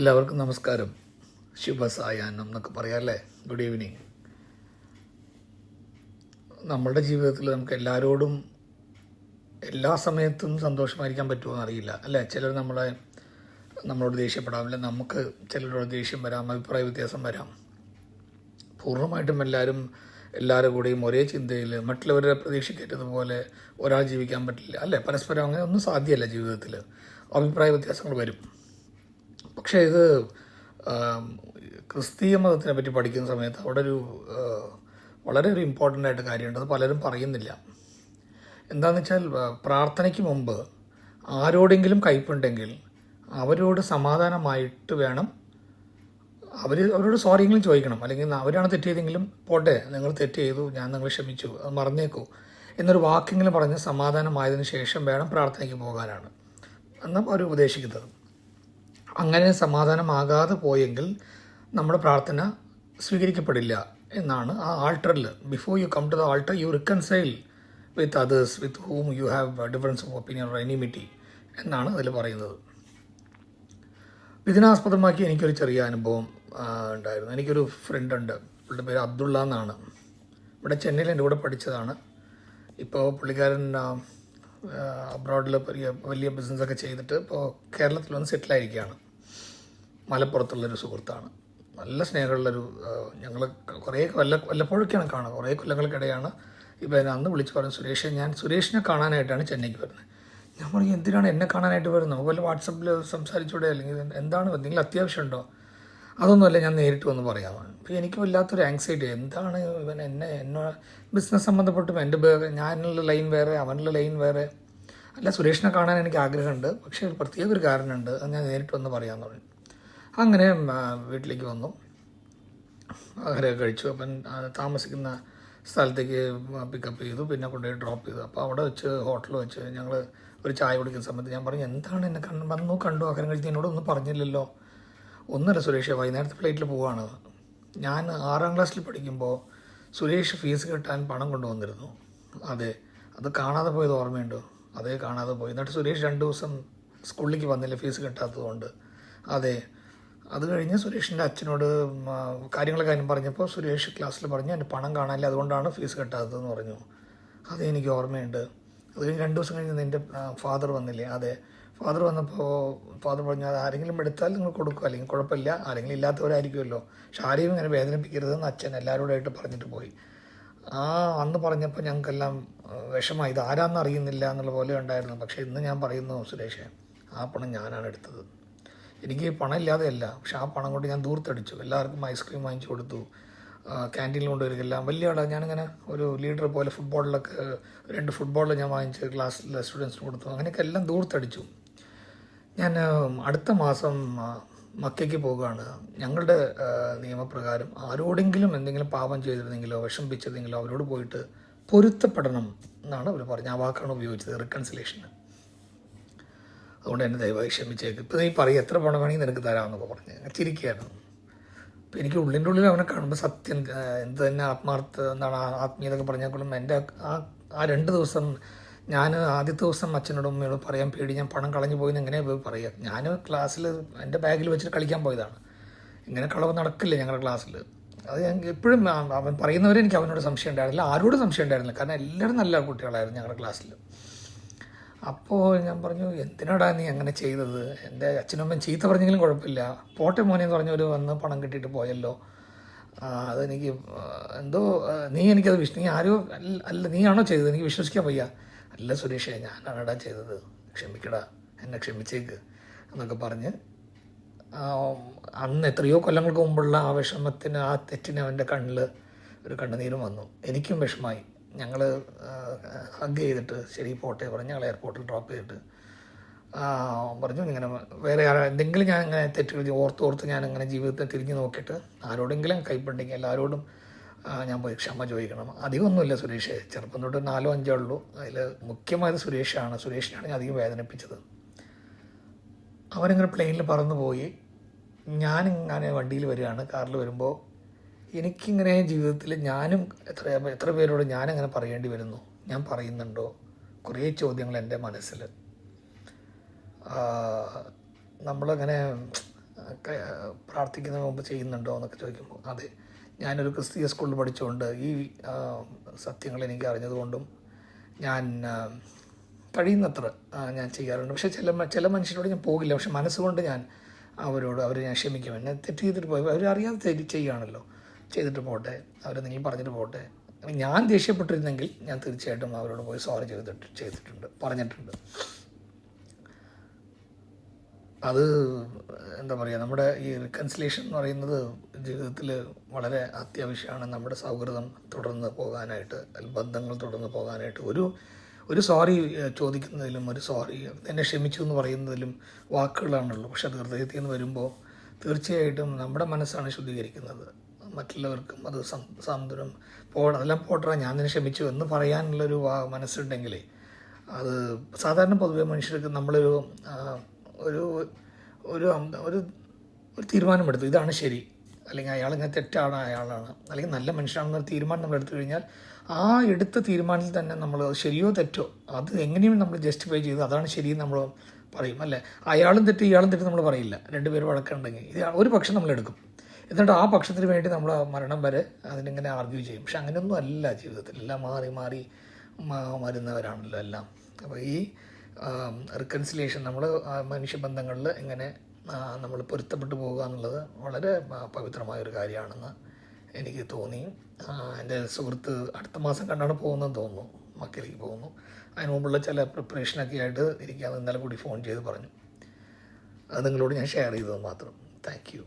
എല്ലാവർക്കും നമസ്കാരം. ശുഭസായാഹ്നം എന്നൊക്കെ പറയാമല്ലേ. Good evening. നമ്മളുടെ ജീവിതത്തിൽ നമുക്ക് എല്ലാവരോടും എല്ലാ സമയത്തും സന്തോഷമായിരിക്കാൻ പറ്റുമോ എന്നറിയില്ല, അല്ലേ? ചിലർ നമ്മളോട് ദേഷ്യപ്പെടാം, നമുക്ക് ചിലരോട് ദേഷ്യം വരാം, അഭിപ്രായ വ്യത്യാസം വരാം. പൂർണ്ണമായിട്ടും എല്ലാവരുടെ കൂടെയും ഒരേ ചിന്തയിൽ മറ്റുള്ളവരുടെ പ്രതീക്ഷയ്ക്കേറ്റതുപോലെ ഒരാൾ ജീവിക്കാൻ പറ്റില്ല, അല്ലേ? പരസ്പരം അങ്ങനെ ഒന്നും സാധ്യമല്ല. ജീവിതത്തിൽ അഭിപ്രായ വ്യത്യാസങ്ങൾ വരും. പക്ഷേ ഇത് ക്രിസ്തീയ മതത്തിനെ പറ്റി പഠിക്കുന്ന സമയത്ത് അവിടെ വളരെ ഇമ്പോർട്ടൻ്റ് ആയിട്ട് കാര്യമുണ്ട്. അത് പലരും പറയുന്നില്ല. എന്താണെന്ന് വെച്ചാൽ, പ്രാർത്ഥനയ്ക്ക് മുമ്പ് ആരോടെങ്കിലും കയ്പുണ്ടെങ്കിൽ അവരോട് സമാധാനമായിട്ട് വേണം അവരോട് സോറിയെങ്കിലും ചോദിക്കണം. അല്ലെങ്കിൽ അവരാണ് തെറ്റ് ചെയ്തെങ്കിലും പോട്ടെ, നിങ്ങൾ തെറ്റ് ചെയ്തു, ഞാൻ നിങ്ങൾ ക്ഷമിച്ചു, അത് മറന്നേക്കൂ എന്നൊരു വാക്കെങ്കിലും പറഞ്ഞ് സമാധാനമായതിനു ശേഷം വേണം പ്രാർത്ഥനയ്ക്ക് പോകാനാണ് എന്നാണ് അവർ ഉപദേശിക്കുന്നത്. അങ്ങനെ സമാധാനമാകാതെ പോയെങ്കിൽ നമ്മുടെ പ്രാർത്ഥന സ്വീകരിക്കപ്പെടില്ല എന്നാണ് ആ ആൾട്ടറിൽ. Before you come to the altar you reconcile with others with whom you have difference of opinion or enmity എന്നാണ് അതിൽ പറയുന്നത്. ഇതിനാസ്പദമാക്കി എനിക്കൊരു ചെറിയ അനുഭവം ഉണ്ടായിരുന്നു. എനിക്കൊരു ഫ്രണ്ടുണ്ട്, പുള്ളിയുടെ പേര് അബ്ദുള്ള എന്നാണ്. ഇവിടെ ചെന്നൈയിൽ എൻ്റെ കൂടെ പഠിച്ചതാണ്. ഇപ്പോൾ പുള്ളിക്കാരൻ അബ്രോഡിൽ വലിയ ബിസിനസ്സൊക്കെ ചെയ്തിട്ട് ഇപ്പോൾ കേരളത്തിൽ വന്ന് സെറ്റിലായിരിക്കുകയാണ്. മലപ്പുറത്തുള്ളൊരു സുഹൃത്താണ്. നല്ല സ്നേഹമുള്ളൊരു, ഞങ്ങൾ വല്ലപ്പോഴൊക്കെയാണ് കാണുക. കുറേ കൊല്ലങ്ങൾക്കിടെയാണ് ഇപ്പോൾ എന്നെ അന്ന് വിളിച്ച് പറഞ്ഞു, സുരേഷിനെ കാണാനായിട്ടാണ് ചെന്നൈക്ക് വരുന്നത്. ഞാൻ പറഞ്ഞു, എന്തിനാണ് എന്നെ കാണാനായിട്ട് വരുന്നത്? നമുക്ക് വല്ല വാട്സപ്പിൽ സംസാരിച്ചൂടെ? അല്ലെങ്കിൽ എന്താണ് എന്തെങ്കിലും അത്യാവശ്യമുണ്ടോ? അതൊന്നുമല്ല, ഞാൻ നേരിട്ട് വന്ന് പറയാമാണ്. അപ്പോൾ എനിക്ക് വല്ലാത്തൊരു ആങ്സൈറ്റി. എന്താണ് ഇവൻ എന്നെ ബിസിനസ് സംബന്ധപ്പെട്ടും ഞാനുള്ള ലൈൻ വേറെ, അവനുള്ള ലൈൻ വേറെ. അല്ല, സുരേഷിനെ കാണാൻ എനിക്ക് ആഗ്രഹമുണ്ട്, പക്ഷേ ഒരു പ്രത്യേക ഒരു കാരണമുണ്ട്, അത് ഞാൻ നേരിട്ട് വന്ന് പറയാമെന്ന് പറഞ്ഞു. അങ്ങനെ വീട്ടിലേക്ക് വന്നു, ആഹാരമൊക്കെ കഴിച്ചു. അപ്പം താമസിക്കുന്ന സ്ഥലത്തേക്ക് പിക്കപ്പ് ചെയ്തു, പിന്നെ കൊണ്ടുപോയി ഡ്രോപ്പ് ചെയ്തു. അപ്പോൾ അവിടെ വെച്ച് ഹോട്ടലിൽ വെച്ച് ഞങ്ങൾ ഒരു ചായ കുടിക്കുന്ന സമയത്ത് ഞാൻ പറഞ്ഞു, എന്താണ് എന്നെ കണ്ടു ആഹാരം കഴിച്ച് എന്നോടൊന്നും പറഞ്ഞില്ലല്ലോ. ഒന്നല്ല സുരേഷ്, വൈകുന്നേരത്തെ ഫ്ലൈറ്റിൽ പോവുകയാണ്. ഞാൻ 6ാം ക്ലാസ്സിൽ പഠിക്കുമ്പോൾ സുരേഷ് ഫീസ് കെട്ടാൻ പണം കൊണ്ടുവന്നിരുന്നു. അതെ, അത് കാണാതെ പോയത് ഓർമ്മയുണ്ടോ? അതേ, കാണാതെ പോയി. എന്നിട്ട് സുരേഷ് 2 ദിവസം സ്കൂളിലേക്ക് വന്നില്ല ഫീസ് കെട്ടാത്തതുകൊണ്ട്. അതെ, അത് കഴിഞ്ഞ് സുരേഷിൻ്റെ അച്ഛനോട് കാര്യങ്ങളൊക്കെ പറഞ്ഞപ്പോൾ സുരേഷ് ക്ലാസ്സിൽ പറഞ്ഞു, എൻ്റെ പണം കാണാനില്ല, അതുകൊണ്ടാണ് ഫീസ് കെട്ടാത്തതെന്ന് പറഞ്ഞു. അതേ, എനിക്ക് ഓർമ്മയുണ്ട്. അത് കഴിഞ്ഞ് 2 ദിവസം കഴിഞ്ഞ് നിൻ്റെ ഫാദർ വന്നില്ലേ? അതെ, ഫാദർ വന്നപ്പോൾ ഫാദർ പറഞ്ഞു, അത് ആരെങ്കിലും എടുത്താൽ നിങ്ങൾ കൊടുക്കും, അല്ലെങ്കിൽ കുഴപ്പമില്ല, ആരെങ്കിലും ഇല്ലാത്തവരായിരിക്കുമല്ലോ, പക്ഷെ ആരെയും ഇങ്ങനെ വേദനിപ്പിക്കരുതെന്ന് അച്ഛൻ എല്ലാവരോടായിട്ട് പറഞ്ഞിട്ട് പോയി. അന്ന് പറഞ്ഞപ്പോൾ ഞങ്ങൾക്കെല്ലാം വിഷമമായി. ഇത് ആരാന്ന് അറിയുന്നില്ല എന്നുള്ള പോലെ ഉണ്ടായിരുന്നു. പക്ഷേ ഇന്ന് ഞാൻ പറയുന്നു, സുരേഷേ, ആ പണം ഞാനാണ് എടുത്തത്. എനിക്ക് പണം ഇല്ലാതെയല്ല, പക്ഷെ ആ പണം കൊണ്ട് ഞാൻ ദൂർത്തടിച്ചു. എല്ലാവർക്കും ഐസ്ക്രീം വാങ്ങിച്ചു കൊടുത്തു, ക്യാൻറ്റീനിൽ കൊണ്ടുവരികയെല്ലാം. വലിയ ആളാണ് ഞാനിങ്ങനെ ഒരു ലീഡർ പോലെ. 2 ഫുട്ബോളിൽ ഞാൻ വാങ്ങിച്ച് ക്ലാസ്സിലെ സ്റ്റുഡൻസിന് കൊടുത്തു. അങ്ങനെയൊക്കെ എല്ലാം ദൂർത്തടിച്ചു. ഞാൻ അടുത്ത മാസം മക്കയ്ക്ക് പോവുകയാണ്. ഞങ്ങളുടെ നിയമപ്രകാരം ആരോടെങ്കിലും എന്തെങ്കിലും പാപം ചെയ്തിരുന്നെങ്കിലോ വിഷമിപ്പിച്ചിരുന്നെങ്കിലോ അവരോട് പോയിട്ട് പൊരുത്തപ്പെടണം എന്നാണ് അവർ പറഞ്ഞത്. ആ വാക്കാണ് ഉപയോഗിച്ചത്, റിക്കൺസിലേഷന്. അതുകൊണ്ട് എന്നെ ദയവായി ക്ഷമിച്ചേക്ക്. ഇപ്പോൾ നീ പറയും, എത്ര പണം വേണമെങ്കിൽ നിനക്ക് തരാമെന്നൊക്കെ പറഞ്ഞ് ചിരിക്കുകയായിരുന്നു. അപ്പോൾ എനിക്ക് ഉള്ളിൻ്റെ ഉള്ളിൽ അവനെ കാണുമ്പോൾ സത്യം എന്ത് തന്നെ ആത്മീയതൊക്കെ പറഞ്ഞാൽക്കൊള്ളും. എൻ്റെ ആ 2 ദിവസം ഞാൻ ആദ്യത്തെ ദിവസം അച്ഛനോടും അമ്മയോടും പറയാൻ പേടി, ഞാൻ പണം കളഞ്ഞു പോയെന്ന് എങ്ങനെയാണ് പറയുക? ഞാൻ ക്ലാസ്സിൽ എൻ്റെ ബാഗിൽ വെച്ചിട്ട് കളിക്കാൻ പോയതാണ്. ഇങ്ങനെ കളവ് നടക്കില്ല ഞങ്ങളുടെ ക്ലാസ്സിൽ. അത് ഞാൻ എപ്പോഴും അവൻ പറയുന്നവരെ എനിക്ക് അവനോട് സംശയം ഉണ്ടായിരുന്നില്ല, ആരോടും സംശയം ഉണ്ടായിരുന്നില്ല. കാരണം എല്ലാവരും നല്ല കുട്ടികളായിരുന്നു ഞങ്ങളുടെ ക്ലാസ്സിൽ. അപ്പോൾ ഞാൻ പറഞ്ഞു, എന്തിനാടാ നീ അങ്ങനെ ചെയ്തത്? എൻ്റെ അച്ഛനും അമ്മയും ചീത്ത പറഞ്ഞെങ്കിലും കുഴപ്പമില്ല, പോട്ടെ മോനെ എന്ന് പറഞ്ഞവർ വന്ന് പണം കിട്ടിയിട്ട് പോയല്ലോ. അതെനിക്ക് എന്തോ എനിക്കത് നീ ആരോ അല്ല, നീയാണോ ചെയ്തത്? എനിക്ക് വിശ്വസിക്കാൻ വയ്യ. അല്ല സുരേഷേ, ഞാനാണടാ ചെയ്തത്, ക്ഷമിക്കടാ, എന്നെ ക്ഷമിച്ചേക്ക് എന്നൊക്കെ പറഞ്ഞ് അന്ന് എത്രയോ കൊല്ലങ്ങൾക്ക് മുമ്പുള്ള ആ വിഷമത്തിന്, ആ തെറ്റിന് അവൻ്റെ കണ്ണിൽ ഒരു കണ്ണുനീരും വന്നു. എനിക്കും വിഷമായി. ഞങ്ങൾ ഹഗ് ചെയ്തിട്ട് ശരി പോട്ടെ പറഞ്ഞ് ഞങ്ങൾ എയർപോർട്ടിൽ ഡ്രോപ്പ് ചെയ്തിട്ട് പറഞ്ഞു, ഇങ്ങനെ വേറെ എന്തെങ്കിലും ഞാൻ ഇങ്ങനെ തെറ്റുകൾ ഓർത്ത് ഞാൻ ജീവിതത്തെ തിരിഞ്ഞ് നോക്കിയിട്ട് ആരോടെങ്കിലും കൈപ്പുണ്ടെങ്കിൽ എല്ലാവരോടും ഞാൻ പോയി ക്ഷമ ചോദിക്കണം. അധികമൊന്നുമില്ല സുരേഷ്, ചെറുപ്പം തൊട്ട് 4-5 ഉള്ളൂ. അതിൽ മുഖ്യമായത് സുരേഷിനാണ് ഞാൻ അധികം വേദനിപ്പിച്ചത്. അവനിങ്ങനെ പ്ലെയിനിൽ പറന്നു പോയി. ഞാനിങ്ങനെ വണ്ടിയിൽ വരികയാണ്, കാറിൽ വരുമ്പോൾ എനിക്കിങ്ങനെ ജീവിതത്തിൽ ഞാനും എത്ര പേരോട് ഞാനങ്ങനെ പറയേണ്ടി വരുന്നു, ഞാൻ പറയുന്നുണ്ടോ? കുറേ ചോദ്യങ്ങൾ എൻ്റെ മനസ്സിൽ. നമ്മളങ്ങനെ പ്രാർത്ഥിക്കുന്നതിന് മുമ്പ് ചെയ്യുന്നുണ്ടോ എന്നൊക്കെ ചോദിക്കുമ്പോൾ അതെ, ഞാനൊരു ക്രിസ്തീയ സ്കൂളിൽ പഠിച്ചുകൊണ്ട് ഈ സത്യങ്ങൾ എനിക്ക് അറിഞ്ഞതുകൊണ്ടും ഞാൻ കഴിയുന്നത്ര ഞാൻ ചെയ്യാറുണ്ട്. പക്ഷേ ചില മനുഷ്യരോട് ഞാൻ പോകില്ല. പക്ഷെ മനസ്സുകൊണ്ട് ഞാൻ അവരെ ഞാൻ ക്ഷമിക്കും. എന്നെ തെറ്റ് ചെയ്തിട്ട് പോയി അവരറിയാതെ ചെയ്യുകയാണല്ലോ, ചെയ്തിട്ട് പോട്ടെ, അവരെന്തെങ്കിലും പറഞ്ഞിട്ട് പോട്ടെ. ഞാൻ ദേഷ്യപ്പെട്ടിരുന്നെങ്കിൽ ഞാൻ തീർച്ചയായിട്ടും അവരോട് പോയി സോറി പറഞ്ഞിട്ടുണ്ട്. അത് എന്താ പറയുക, നമ്മുടെ ഈ റിക്കൺസിലേഷൻ എന്ന് പറയുന്നത് ജീവിതത്തിൽ വളരെ അത്യാവശ്യമാണ്. നമ്മുടെ സൗഹൃദം തുടർന്ന് പോകാനായിട്ട്, ബന്ധങ്ങൾ തുടർന്ന് പോകാനായിട്ട് ഒരു സോറി ചോദിക്കുന്നതിലും ഒരു സോറി എന്നെ ക്ഷമിച്ചു എന്ന് പറയുന്നതിലും വാക്കുകളാണുള്ളൂ. പക്ഷെ അത് ഹൃദയത്തിൽ നിന്ന് വരുമ്പോൾ തീർച്ചയായിട്ടും നമ്മുടെ മനസ്സാണ് ശുദ്ധീകരിക്കുന്നത്. മറ്റുള്ളവർക്കും അത് സാന്ത്വനം അതെല്ലാം പോട്ടെ, ഞാൻ നിന്നെ ക്ഷമിച്ചു എന്ന് പറയാനുള്ളൊരു മനസ്സുണ്ടെങ്കിലേ അത് സാധാരണ പൊതുവെ മനുഷ്യർക്ക് നമ്മളൊരു ഒരു ഒരു ഒരു തീരുമാനമെടുത്തു, ഇതാണ് ശരി, അല്ലെങ്കിൽ അയാളിങ്ങനെ തെറ്റാണ്, അയാളാണ്, അല്ലെങ്കിൽ നല്ല മനുഷ്യനാണെന്നൊരു തീരുമാനം നമ്മൾ എടുത്തു കഴിഞ്ഞാൽ ആ എടുത്ത തീരുമാനത്തിൽ തന്നെ നമ്മൾ ശരിയോ തെറ്റോ അത് എങ്ങനെയും നമ്മൾ ജസ്റ്റിഫൈ ചെയ്ത് അതാണ് ശരിയെന്ന് നമ്മൾ പറയും, അല്ലേ? അയാളും തെറ്റ് ഇയാളും തെറ്റ് നമ്മൾ പറയില്ല. രണ്ടുപേരും വഴക്കുണ്ടെങ്കിൽ ഒരു പക്ഷം നമ്മളെടുക്കും, എന്നിട്ട് ആ പക്ഷത്തിന് വേണ്ടി നമ്മൾ മരണം വരെ അതിനിങ്ങനെ ആർഗ്യൂ ചെയ്യും. പക്ഷെ അങ്ങനെയൊന്നും അല്ല ജീവിതത്തിൽ. എല്ലാം മാറി വരുന്നവരാണല്ലോ എല്ലാം. അപ്പോൾ ഈ റിക്കൺസിലിയേഷൻ നമ്മൾ മനുഷ്യബന്ധങ്ങളിൽ എങ്ങനെ നമ്മൾ പൊരുത്തപ്പെട്ടു പോകുക എന്നുള്ളത് വളരെ പവിത്രമായൊരു കാര്യമാണെന്ന് എനിക്ക് തോന്നി. എൻ്റെ സുഹൃത്ത് അടുത്ത മാസം കണ്ടാണ് പോകുന്നതെന്ന് തോന്നുന്നു, മക്കയിലേക്ക് പോകുന്നു. അതിന് മുമ്പുള്ള ചില പ്രിപ്പറേഷനൊക്കെ ആയിട്ട് ഇരിക്കാമെന്ന് ഇന്നലെ കൂടി ഫോൺ ചെയ്ത് പറഞ്ഞു. അത് നിങ്ങളോട് ഞാൻ ഷെയർ ചെയ്തത് മാത്രം. Thank you.